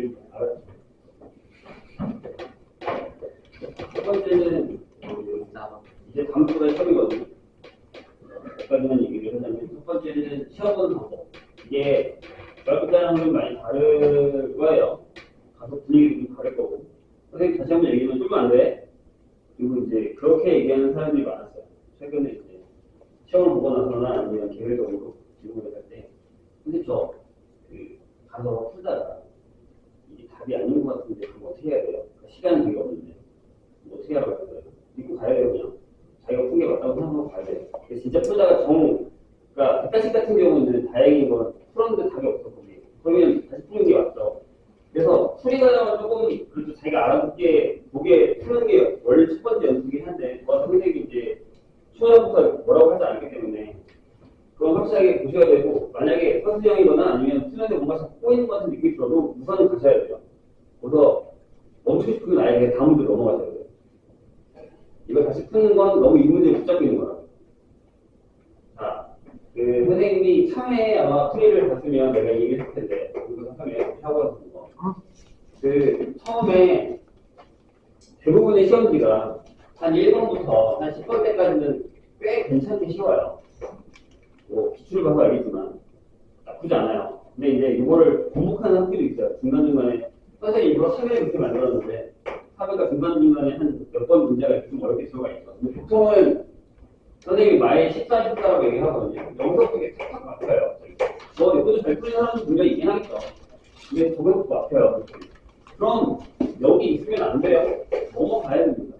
알았죠. 첫 번째는 이제 다음 주가 시험이거든요. 몇 가지만 얘기를 하자면 첫 번째는 시험 보는 방법. 이게 중학교 때랑 좀 많이 다를 거예요. 가서 분위기도 좀 다를 거고. 선생님 다시 한번 얘기하면 쫄면 안 돼. 그리고 이제 그렇게 얘기하는 사람들이 많았어요. 최근에 이제 시험을 보고 나서나 아니면 계획적으로 질문을 할 때, 근데 가서 풀다가 이게 답이 아닌 것 같은데 그거 어떻게 해야 돼요? 그러니까 시간은 되게 없는데 어떻게 하라고 했어요? 믿고 가야 돼요 그냥. 자기가 푼 게 맞다고 생각하고 가야 돼요. 진짜 풀다가 그러니까 객관식 같은 경우는 다행인 건 풀었는데 답이 없어 거기. 그러면 다시 푸는 게 맞죠. 그래서 풀이 과정을 조금 그래도 자기가 알아듣게 보게 푸는 게 원래 첫 번째 연습이긴 한데 선생님이 이제 초반부터 뭐라고 하지 않기 때문에 그건 확실하게 보셔야 되고 만약에 선수형이거나 아니면 수련에 뭔가 자꾸 꼬이는 것 같은 느낌이 들어도 우선은 가셔야 돼요. 그래서 멈추고 싶으면 아예 다음 문제 넘어가셔야 돼요. 이거 다시 푸는 건 너무 이 문제에 붙잡고 있는 거라. 자, 선생님이 처음에 아마 풀이를 봤으면 내가 얘기를 했을 텐데 이거 처음에 샤워해서 본 거. 처음에 대부분의 시험지가 한 1번부터 한 10번 때까지는 꽤 괜찮게 쉬워요. 뭐 기출 봐서 알겠지만 나쁘지 않아요. 근데 이제 이거를 반복하는 학교도 있어요. 중간중간에 선생님이 일부러 참여를 그렇게 만들었는데 하루가 중간중간에 한 몇 번 문제가 좀 어렵게 들어가 있어. 근데 보통은 선생님이 마에 14, 14라고 얘기하거든요. 여기서 되게 탁탁 막혀요. 뭐 이것도 잘 풀리는 사람도 분명히 있긴 하겠죠. 근데 저것도 막혀요. 그럼 여기 있으면 안 돼요. 넘어가야 됩니다.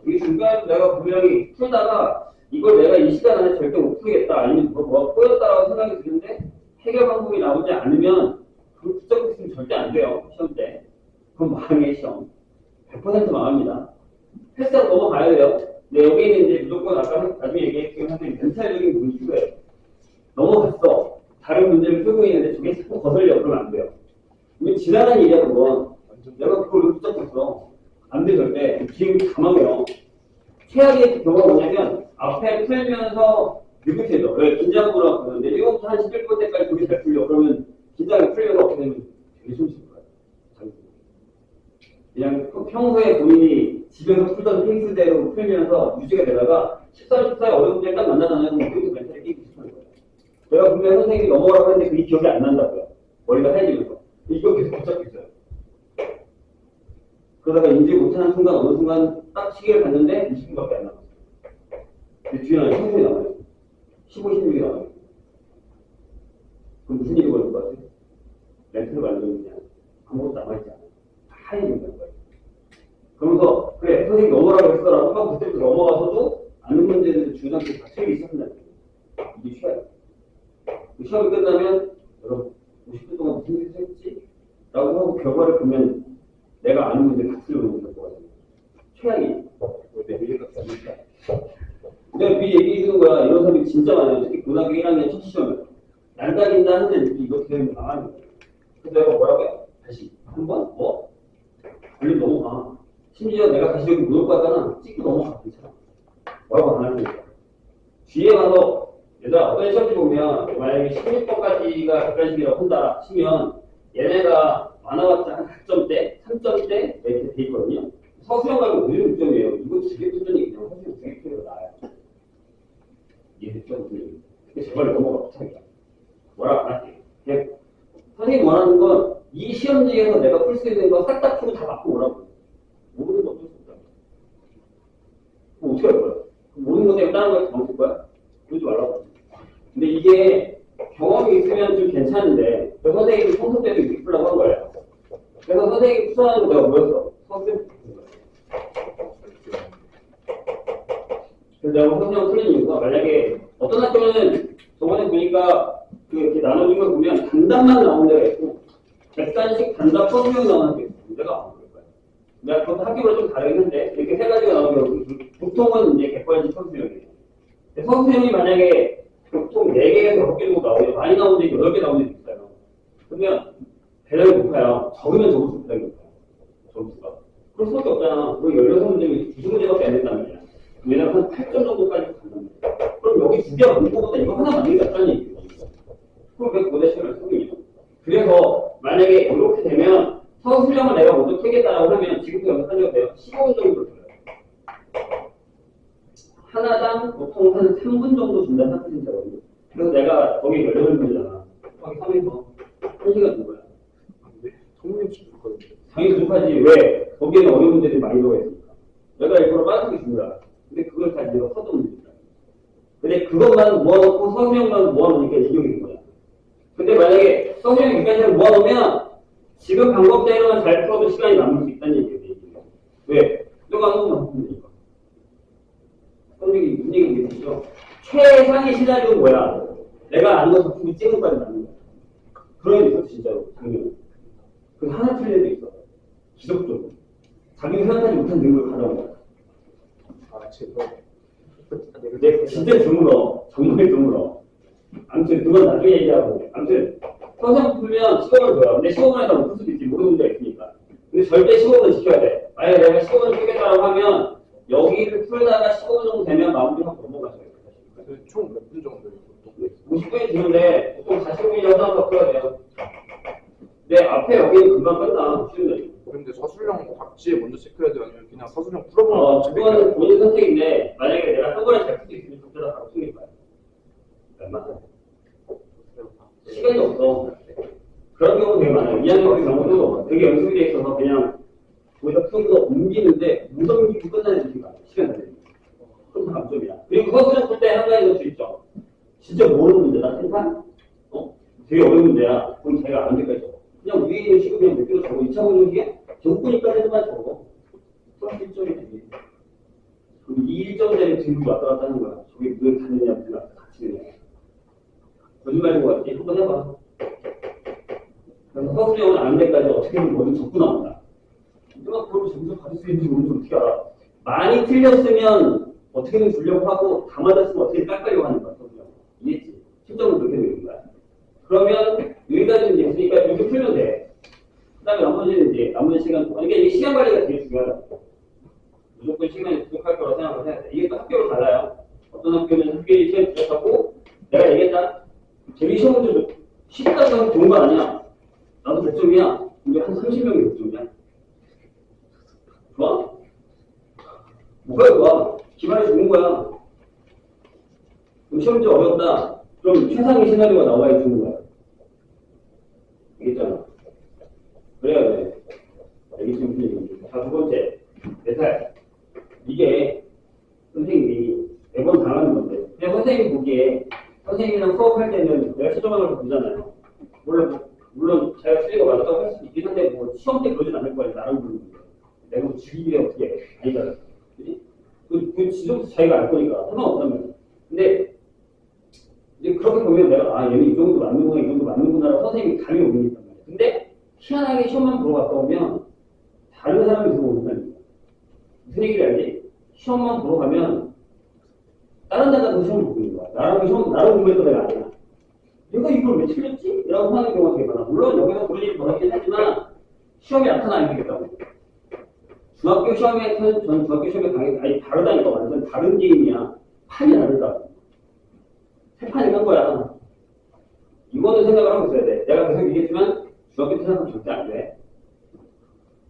이 중간에 내가 분명히 풀다가 이걸 내가 이 시간 안에 절대 못 풀겠다 아니면 뭐가 꼬였다라고 생각이 드는데 해결 방법이 나오지 않으면 그걸 붙잡고 있으면 절대 안 돼요. 시험 때. 그럼 망해 시험. 100% 망합니다. 패스하고 넘어가야 돼요. 근데 여기는 이제 무조건 아까 나중에 얘기했지만 선생님 멘탈적인 부분이 필요해요. 넘어갔어. 다른 문제를 풀고 있는데 저게 자꾸 거슬려. 그러면 안 돼요. 이게 지나간 일이야 그건. 내가 그걸 붙잡고 있어. 안 돼 절대. 기억이 다 망해요. 최악의 경우가 뭐냐면 앞에 풀면서 느긋해져. 왜? 긴장으로 하는데 1번부터 한 11번 때까지 되게 잘 풀려. 그러면 긴장이 풀려서 어떻게 되면 되게 숨쉴 거예요. 그냥 평소에 본인이 집에서 풀던 페이스대로 풀면서 유지가 되다가 13, 14에 어려운 문제 딱 만나잖아요. 그럼 그것도 멘탈이 깨기 시작하는 거예요. 내가 분명히 선생님이 넘어가라고 했는데 그게 기억이 안 난다고요. 머리가 하얘지면서. 이거 계속 붙잡고 있어요. 그러다가 인지 못하는 순간 어느 순간 딱 시계를 봤는데 20분밖에 안 남았어요. 근데 뒤에 한 15분이 남아요. 15, 16이 남아요. 그럼 무슨 일이 벌어질 것 같아요? 멘트를 만들면 그냥 아무것도 남아있지 않아요. 다 해지는 거예요. 그러면서 그래 선생님 넘어가라고 했어라고 하고 그때부터 넘어가서도 아는 문제들은 중간에 다 틀리기 시작한다는 거예요. 이게 쉬워요. 시험이 끝나면 여러분 50분 동안 무슨 일을 했지? 라고 하고 결과를 보면 내가 아는 문제 다 틀려놓은 걸 거거든요. 최악이 내 미래값이 안 된다. 내가 미리 얘기해 주는 거야. 이런 사람이 진짜 많아요. 특히 고등학교 1학년 첫 시험에 날다긴다 하는데 이거 되면 망하는 거예요. 그래서 내가 뭐라고 해요? 다시 한 번? 뭐? 걸리면 넘어가. 심지어 내가 다시 여기 못 올 거잖아. 찍고 넘어가. 괜찮아. 뭐라고 안 하는 거야. 뒤에 가서 얘들아 어떤 시험지 보면 만약에 16번까지가 객관식이라고 한다 치면 얘네가 많아봤자 한 4점대, 3점대 이렇게 돼 있거든요. 서수형 가면 56점이에요. 이거 되게 표준이 그냥 서수형 되게 표준이 나아요. 이해됐죠? 제발 넘어가 부탁이야. 뭐라고 안 할게. 그냥 선생님이 원하는 건 이 시험지에서 내가 풀 수 있는 거 싹 다 풀고 다 맞고 오라고. 모르는 거 어쩔 수 없다. 그럼 어떻게 할 거야? 모르는 거 때문에 다른 거에 다 맞을 거야? 그러지 말라고. 근데 이게 경험이 있으면 좀 괜찮은데 선생님이 평소 때도 이렇게 풀라고 한 거예요. 그래서 선생님이 추천하는 거 내가 뭐였어? 선생님 그래서 내가 선생님 풀린 이유가 만약에 어떤 학교는 저번에 보니까 이렇게 나눠준 걸 보면 단답만 나온 데가 있고 객관식 단답 선수형 나오는 학교 있어. 내가 안 그럴 거야. 내가 그것도 학교가 좀 다르긴 한데 이렇게 세 가지가 나오면 보통은 이제 객관식 선수형이에요. 선수형이 만약에 보통 4개에서 6개 정도 나오면 많이 나오는 데 8개 나오는 데 있어요. 그러면 배당이 높아요. 적으면 적을수록 배당이 높아요. 점수가. 그럴 수밖에 없잖아. 우리 16문제면 90문제밖에 안 된단 말이야. 왜냐면 한 8점 정도까지 간단 말이야. 그럼 여기 2개 맞는 것보다 이거 하나 맞는 게 낫다는 얘기예요. 그럼 왜 고대 시험을 쓰느냐. 그래서 만약에 만약에 이렇게 되면 서술형을 내가 먼저 풀겠다라고 하면 지금부터 연습하셔도 돼요. 15분 정도 줘요. 하나당 보통 한 3분 정도 준다는 상태거든요. 그래서 내가 거기 18분이잖아. 거기 3에서 1시간 준 거야. 네? 성분이 부족하던데. 당연히 부족하지. 왜? 거기에는 어려운 문제들이 많이 들어가 있으니까. 내가 일부러 빠르게 준 거야. 근데 그걸 다 내가 써도 문제다. 근데 그것만 모아놓고 서술형만 모아놓으니까 이경인 거야. 근데 만약에 서술형 6가지를 모아놓으면 지금 방법대로만 잘 풀어도 시간이 남을 수 있다는 얘기예요. 왜? 너가 하는 것만 하면 되니까. 선생님이 문 얘기 되시죠? 최상의 시나리오는 뭐야? 내가 아는 거 작품이 찍은 거까지 맞는 거야. 그런 게 있어, 진짜로. 작년. 그 하나 틀린 애도 있어. 기적적으로. 자기가 생각하지 못한 능력을 가져온 거야. 아, 제가. 근데 진짜 드물어. 정말 드물어. 아무튼 그건 나중에 얘기하고. 아무튼 선생 풀면 시험을 줘요. 근데 시험을 해서 못 풀 수도 있지. 모르는 문제가 있으니까. 근데 절대 시험은 지켜야 돼. 만약에 내가 시험을 풀겠다고 하면 여기를 풀다가 15분 정도 되면 마무리하고 넘어가셔야 돼요. 총 몇 분 정도예요? 50분이 드는데 보통 45분이라고 하나 풀어야 돼요. 근데 앞에 여기는 금방 끝나. 쉬운데. 근데 서술형 답지에 먼저 체크해야 돼요? 아니면 그냥 서술형 풀어보면 그거는 본인 선택인데 만약에 내가 한 번에 잘 풀 수 있으면 그때다 바로 풀릴 거야. 맞아. 시간이 없어. 그런 경우 되게 많아요. 2학년 같은 경우도 되게 연습이 돼 있어서 그냥 거기다 푸는 거 옮기는데 못 옮기고 끝나는 느낌이 많아요. 시간 되는 그럼 다 감점이야. 그리고 서술형 풀 때 한 가지 넣을 수 있죠. 진짜 모르는 문제다. 생산? 되게 어려운 문제야. 그럼 자기가 안 될까 있죠. 그냥 위에 있는 식을 그냥 몇 개로 적어. 2차 분석기에 적으니까지만 적어. 플러스 1점이 되지. 그럼 이 1점짜리 등급이 왔다 갔다 하는 거야. 저게 왜 갔느냐, 왜 같이 느냐. 거짓말인 것 같지? 한번 해봐. 그래서 서술형은 안 될까지 어떻게든 뭐든 적고 나온다. 내가 그걸 점수 받을 수 있는지 모르지 어떻게 알아. 많이 틀렸으면 어떻게든 주려고 하고 다 맞았으면 어떻게든 깎으려고 하는 거야. 서술형. 이해했지? 실점은 그렇게 되는 거야. 그러면 여기까지는 이제 있으니까 이렇게 풀면 돼. 그 다음에 나머지는 이제 나머지 시간 동안. 그러니까 이게 시간 관리가 되게 중요하다. 무조건 시간이 부족할 거라고 생각을 해야 돼. 이게 또 학교로 달라요. 어떤 학교는 학교에 시간이 부족하고 내가 얘기했다. 재미 시험 문제 쉽다고 해서 좋은 거 아니야. 나도 백점이야. 근데 한 30명이 백점이야. 좋아? 뭐가 좋아? 기반이 좋은 거야. 그럼 시험 문제 어렵다. 그럼 최상의 시나리오가 나와야 주는 거야. 알겠잖아. 그래야 돼. 알겠지? 자, 두 번째. 4살. 이게 선생님이 매번 당하는 건데. 그냥 선생님이 보기에 선생님이랑 수업할 때는 내가 최종하는 걸 보잖아요. 물론 자기가 쓰리가 맞았다고 할 수 있긴 한데 뭐 시험 때 그러진 않을 거야. 나랑 부르는 거. 내가 뭐 죽이기에 어떻게 해. 아니잖아. 그치? 그 지점부터 자기가 알 거니까 상관없단 말이야. 근데 이제 그렇게 보면 내가 아 얘는 이 정도 맞는구나 이 정도 맞는구나라고 선생님이 감이 오니까 말이야. 근데 희한하게 시험만 보러 갔다 오면 다른 사람이 들어오는다는 거야. 무슨 얘기를 알지? 시험만 보러 가면 다른 데가 시험을 보고 있는 거야. 나랑 공부했던 애가 아니야. 내가 이걸 왜 틀렸지? 라고 하는 경우가 되게 많아. 물론 여기서 그런 일이 벌어지긴 하지만 시험이 나타나야 되겠다고. 중학교 시험에 전 중학교 시험에 당연히 아니 다르다니까 완전 다른 게임이야. 판이 다르다. 세 판이 한 거야. 이거는 생각을 하고 있어야 돼. 내가 계속 얘기했지만 중학교 때 생각하면 절대 안 돼.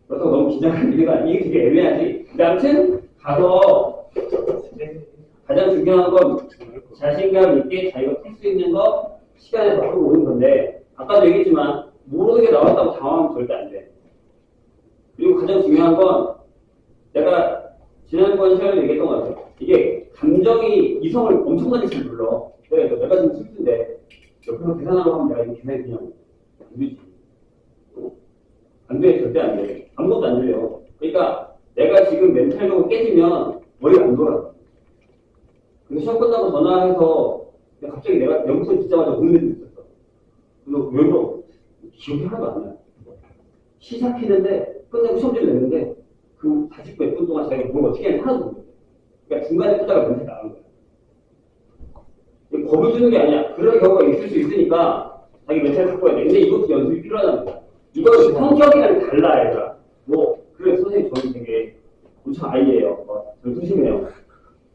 그렇다고 너무 긴장하는 이유가 이게 되게 애매하지. 근데 아무튼 가서 가장 중요한 건 자신감 있게 자기가 풀 수 있는 거 시간에 바꾸고 오는 건데 아까도 얘기했지만 모르는 게 나왔다고 당황하면 절대 안 돼. 그리고 가장 중요한 건 내가 지난번 시간에 얘기했던 것 같아요. 이게 감정이 이성을 엄청나게 잘 불러. 내가 지금 슬픈데 옆에서 계산하고 하면 내가 이거 계산이 그냥 안 되지. 안 돼, 절대 안 돼. 아무것도 안 들려. 그러니까 내가 지금 멘탈적으로 깨지면 머리가 안 돌아. 근데 시험 끝나고 전화해서 갑자기 내가 연구소 듣자마자 우는 애도 있었어. 그래서 왜 그러? 기억이 하나도 안 나요. 시작했는데 끝내고 시험지를 냈는데 그 40몇 분 동안 자기가 뭘 어떻게 하는지 하나도 모르겠어. 그러니까 중간에 듣다가 멘탈이 나간 거야. 겁을 주는 게 아니야. 그런 경우가 있을 수 있으니까 자기 멘탈 바꿔야 돼. 근데 이것도 연습이 필요하다는 거야. 이건 성격이랑 달라, 얘들아. 그래, 선생님, 저는 되게 엄청 아이예요. 저 소심해요.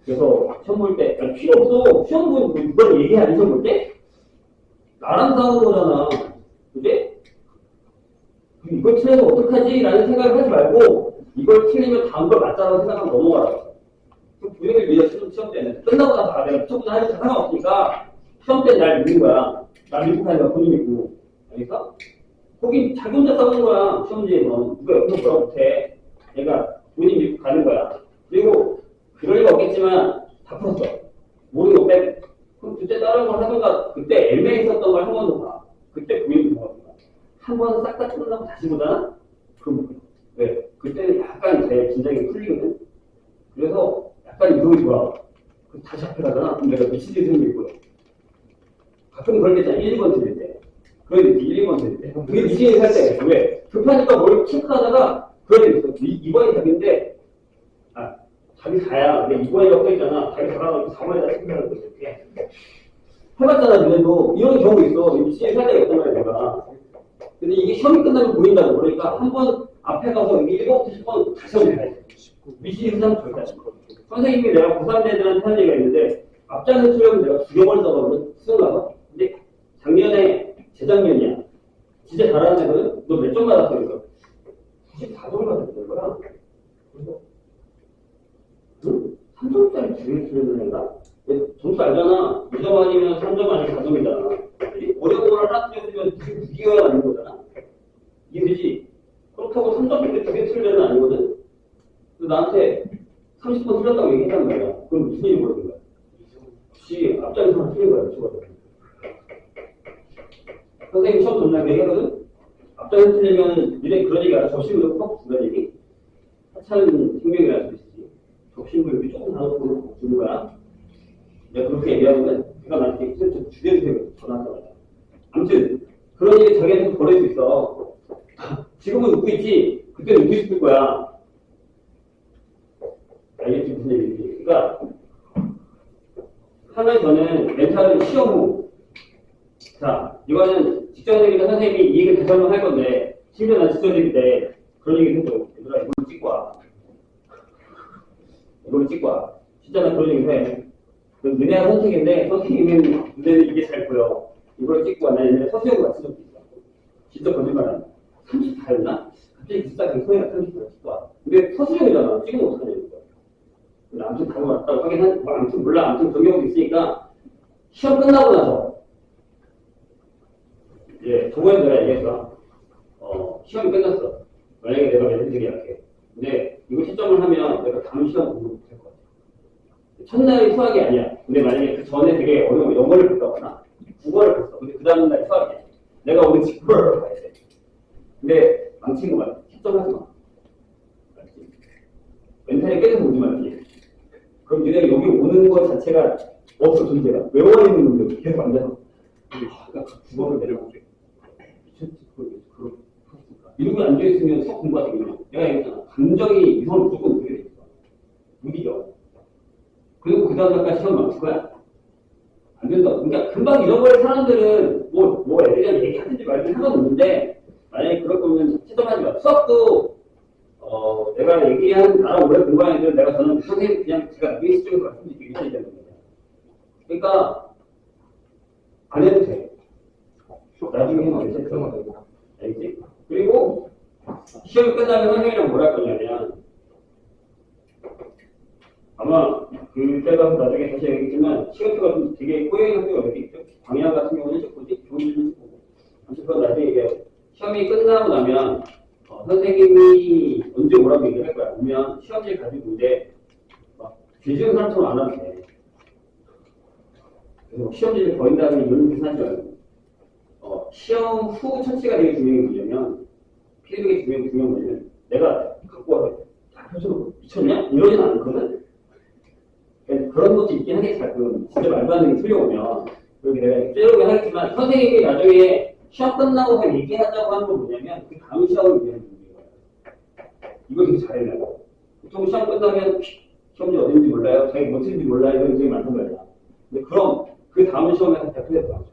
그래서 시험 볼 때, 필요 없어. 시험 보면 뭐 이걸 얘기해, 안 시험 볼 때? 나랑 싸우는 거잖아. 그지? 이걸 틀려서 어떡하지? 라는 생각을 하지 말고 이걸 틀리면 다음 걸 맞다고 생각하면 넘어가라고. 분위기를 위해 시험 때는 끝나고 나서 내가 무조건 하는 거 상관없으니까 시험 때는 날 믿는 거야. 날 믿고 하니까 본인 믿고. 그러니까 거기 자기 혼자 싸우는 거야. 시험지에서. 누가 옆에서 뭐라 못해. 얘가 본인 믿고 가는 거야. 그리고 그럴 리가 없겠지만 다 풀었어. 모르는 거 빼고. 그럼 그때 다른 걸 하던가 그때 애매했었던 걸 한 번 더 봐. 그때 본인이 좋아하는 거야. 한 번 싹 다 끝나고 다시 보잖아? 그럼 왜? 그때는 약간 제 긴장이 풀리거든? 그래서 약간 이성이 좋아. 그럼 다시 앞에 가잖아? 그럼 내가 미친 듯이 생기고 있고요. 가끔 그럴 때 있잖아. 1, 2번 들릴 때. 그런 1, 2번 들릴 때. 그게 미친이 살 때. 왜? 급하니까 뭘 체크하다가 그런 데 있어. 2번이 답인데, 자기 4야. 근데 2번이라고 써있잖아. 자기 4라고 4번에다 체크하는 거지. 이렇게. 해봤잖아, 너네도. 이런 경우 있어. 미친이 살 때가 있단 말이야, 내가. 근데 이게 시험이 끝나면 보인다고. 그러니까 한 번 앞에 가서 여기 1번부터 10번 다시 한번 해야 돼. 미친이 사람 절대 안 돼. 선생님이 내가 고3 애들한테 하는 얘기가 있는데, 앞장을 쓰려면 내가 죽여버리다가 수능 가서. 근데 작년에, 재작년이야. 진짜 잘하는 애들은 너 몇 점 받았어? 그래서 94점을 받았다는 거야. 그래서, 응? 3점짜리 두개 틀리는 애가? 점수 알잖아. 2점 아니면 3점 아니면 4점이잖아. 어려운 걸 하나 틀렸으면 그게 무기가 아닌 거잖아. 이게 되지? 그렇다고 3점 두개 틀릴 애는 아니거든? 나한테 30번 틀렸다고 얘기했단 말이야. 그럼 무슨 일이 벌어진 거야? 혹시 앞자리에서 하나 틀린 거야, 치거든. 선생님 시험 전날 얘기하거든? 앞자리에서 틀리면 니네 그런 얘기 알아? 접시물도 꼭 준다는 얘기? 하찮은 생명이라는 뜻이지. 접시물 이렇게 조금 나눠서 주는 거야. 내가 그렇게 얘기하면 걔가 나한테 주대주세요. 전화한단 말이야. 아무튼 그런 일이 자기한테 벌어질 수 있어. 지금은 웃고 있지? 그때는 웃고 싶을 거야. 알겠지? 무슨 얘기인지. 그러니까 하면 저는 멘탈은 시험 후. 자, 이거는 직전얘기가 선생님이 이 얘기를 다시 한번 할 건데, 심지어 난 직전얘기 때 그런 얘기 했죠. 얘들아, 이걸로 찍고 와. 이걸로 찍고 와. 진짜 나 그런 얘기 해. 너네가 선택인데, 선생님은 너네는 이게 잘 보여. 이걸 찍고 와. 나 옛날에 서수형을 같이 적고 있어. 진짜 거짓말 안 해. 34였나? 갑자기 비슷하게 소리가 34 찍고 와. 근데 서수형이잖아. 찍으면 어떡하냐는 거야. 아무튼 답을 왔다고 하긴 한, 아무튼 몰라. 아무튼 그런 경우도 있으니까, 시험 끝나고 나서, 예, 저번에 내가 얘기했어. 시험이 끝났어. 만약에 내가 매듭들이 약해. 근데 이거 시점을 하면 내가 다음 시간 공부 못할 것 같아. 첫날이 수학이 아니야. 근데 만약에 그 전에 되게 어려운 영어를 봤다거나, 국어를 봤어. 근데 그 다음날 수학이야. 내가 오늘 직구를 가야 돼. 근데 망친 거 말이야. 시점하지 마. 멘탈이 깨져서 오지 말지. 그럼 니네가 여기 오는 것 자체가 없어, 존재가. 외워 있는 놈들 계속 앉아서. 국어를 내려보지. 미쳤지, 이러고 앉아있으면 수업 공부가 되겠냐. 내가 얘기했잖아. 감정이 이성을 무조건 느끼게 돼 있어. 못 이겨. 그리고 그 다음날까지 시험 망칠 거야? 안 된다. 그러니까 금방 잃어버린 사람들은 뭐 애들이랑 얘기하든지 말든지 상관없는데, 만약에 그럴 거면 시점하지 마. 수업도 내가 얘기한 나랑 오래 공부한 애들은 내가 저는 선생님 그냥 제가 나중에 시점에서 말씀드리기 위해서 얘기하는 거야. 그러니까 안 해도 돼. 나중에 해도 돼. 알겠지? 그리고 시험이 끝나면 선생님이랑 뭘 할 거냐면 아마 그때가 나중에 다시 얘기했지만 시간표가 좀 되게 꼬여있는 학교가 몇 개 있죠? 광야 같은 경우는 조금씩 좋은 일은 보고 아무튼 그건 나중에 얘기하고 시험이 끝나고 나면 선생님이 언제 오라고 얘기할 거야. 오면 시험지를 가지고 이제 막 뒤지는 사람처럼 안 하면 돼. 그래서 시험지를 버린다는 이런 뜻은 하지 말고 시험 후 처치가 되게 중요한 게 뭐냐면 피드백이 중요한 거냐면 내가 갖고 와서 야, 표정 미쳤냐? 이러진 않거든. 그런 것도 있긴 하겠지. 가끔 진짜 말도 안 되는 게 틀려오면 그렇게 내가 째려보게 하겠지만 선생님이 나중에 시험 끝나고 얘기하자고 하는 건 뭐냐면 그 다음 시험을 위한 문제예요. 이걸 되게 잘해내고 보통 시험 끝나면 시험지 어딘지 몰라요? 자기 뭐 틀린지 몰라요? 이런 문제가 많단 말이야. 근데 그럼 그 다음 시험에서 100% 나오죠.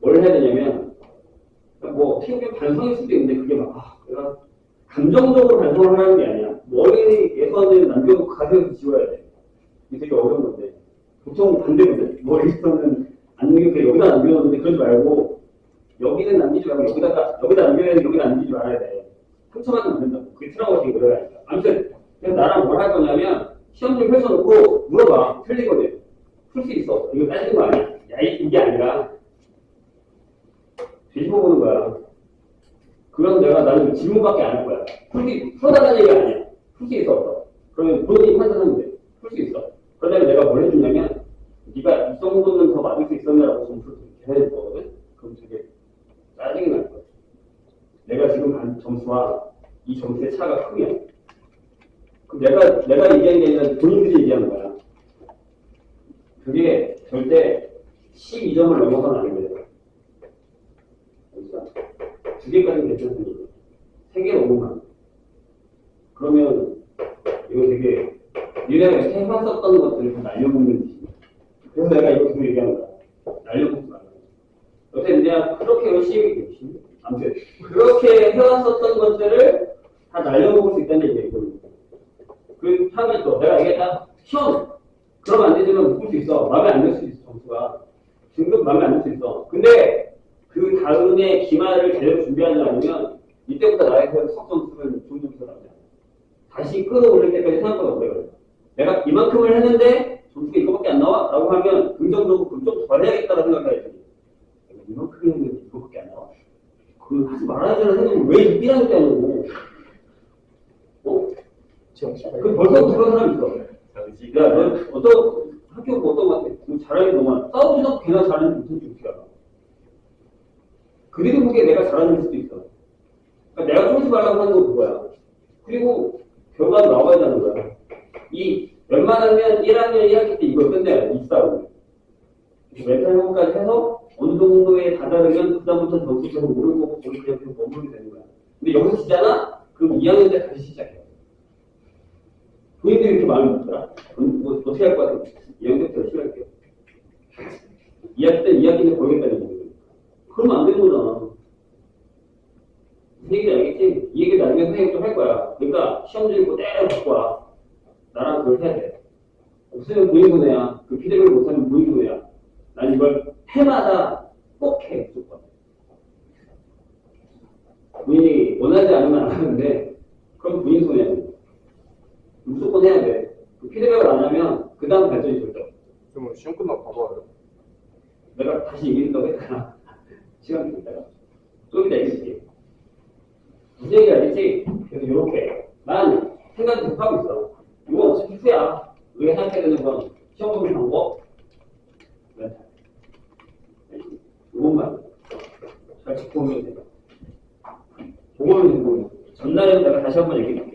뭘 해야 되냐면 뭐 어떻게 보면 반성일 수도 있는데 그게 막 내가 감정적으로 반성을 하는 게 아니야. 머리에서는 남겨놓고 가슴에서 지워야 돼. 이게 되게 어려운 건데 보통 반대거든. 머리에서는 안 남겨놓고 여기다 남겨놓는데 그러지 말고 여기는 남기지 말고 여기다 남겨야 되는데 여기다 남기지 말아야 돼. 상처받으면 안 된다고. 그게 트라우마 되게 오래가니까. 아무튼 그래서 나랑 뭘 할 거냐면 시험 좀 펼쳐놓고 물어봐. 틀리거든. 풀 수 있어. 이거 따지는 거 아니야. 야, 이게 아니라 뒤집어 보는 거야. 그럼 나는 질문밖에 안 할 거야. 풀어달라는 얘기가 아니야. 풀 수 있어, 없어. 그러면 본인이 판단하면 돼. 풀 수 있어. 그러다가 내가 뭘 해주냐면, 네가 이 정도는 더 맞을 수 있었냐라고 점수를 이렇게 해줄 거거든? 그럼 되게 짜증이 날 거야. 내가 지금 간 점수와 이 점수의 차가 크면. 그럼 내가 얘기한 게 아니라 본인들이 얘기하는 거야. 그게 절대 12점을 넘어서는 안 돼. 두 개까지는 괜찮습니다. 세 개 넘으면. 그러면 이거 되게 니네가 이렇게 해봤었던 것들을 다 날려먹는 짓이야. 그래서 내가 이거 계속 얘기하는 거야. 날려먹지 말라. 여태 내가 그렇게 열심히 아무튼 그렇게 해왔었던 것들을 다 날려먹을 수 있다는 얘기야. 그 다음에 또 내가 얘기했다. 시험 그러면 안 되지만 묶을 수 있어. 마음에 안 들 수도 있어. 점수가 등급 마음에 안 들 수 있어. 근데 그 다음에 기말을 제대로 준비하지 않으면 이때부터 나에서 수학 점수는 좋은 점수가 나오잖아. 다시 끌어올릴 때까지 생각보다 오래 걸려. 내가 이만큼을 했는데 점수가 이거밖에 안 나와? 라고 하면 긍정적으로 그럼 좀 더 해야겠다고 생각해야지. 내가 이만큼 했는데 이거밖에 안 나와? 그거 하지 말아야 되는 생각을 왜 B라는 게 아니고. 그 벌써부터 그런 사람이 있어. 야, 너 학교 어떤 것 같아? 잘하는 게 너무 많아. 싸우지도 않고 걔나 잘하는 게 못하지 어떻게 알아? 그래도 그게 내가 잘하는 수도 있어. 그러니까 내가 쫄지 말라고 하는 건 그거야. 그리고 결과도 나와야 되는 거야. 웬만하면 1학년 1학기 때 이걸 끝내야 돼. 이 싸움. 멘탈 회복까지 해서 어느 정도에 다다르면 그다음부터 점수를 모르는 거고 거기 그냥 머무르게 되는 거야. 근데 여기서 지잖아? 그럼 2학년 때 다시 시작해. 본인들이 이렇게 마음이 먹더라. 뭐 어떻게 할 거야? 2학년 때부터 열심히 할게요. 2학기 때 2학기 때 보겠다는 거야. 그러면 안 되는 거잖아. 이 얘기 알겠지? 이 얘기 나중에 선생님 좀 할 거야. 그러니까 시험 들고 때려 갖고 와. 나랑 그걸 해야 돼. 없으면 본인분해야. 그 피드백을 못하면 본인분해야. 난 이걸 해마다 꼭 해. 무조건. 본인이 원하지 않으면 안 하는데 그럼 본인 손해야. 무조건 해야 돼. 그 피드백을 안 하면 그 다음 발전이 절대 없어. 그러면 시험 끝나고 봐봐요. 내가 다시 얘기한다고 했잖아. 시간 좀 있다가. 좀 이따 얘기해줄게. 무슨 얘기 알겠지? 그래서 이렇게. 난 생각 계속 하고 있어. 이거 어차피 필수야. 우리가 생각해야 되는 건 시험 보는 방법. 이것만 잘 짚고 오면 돼. 그거는 전날에는 내가 다시 한번 얘기해.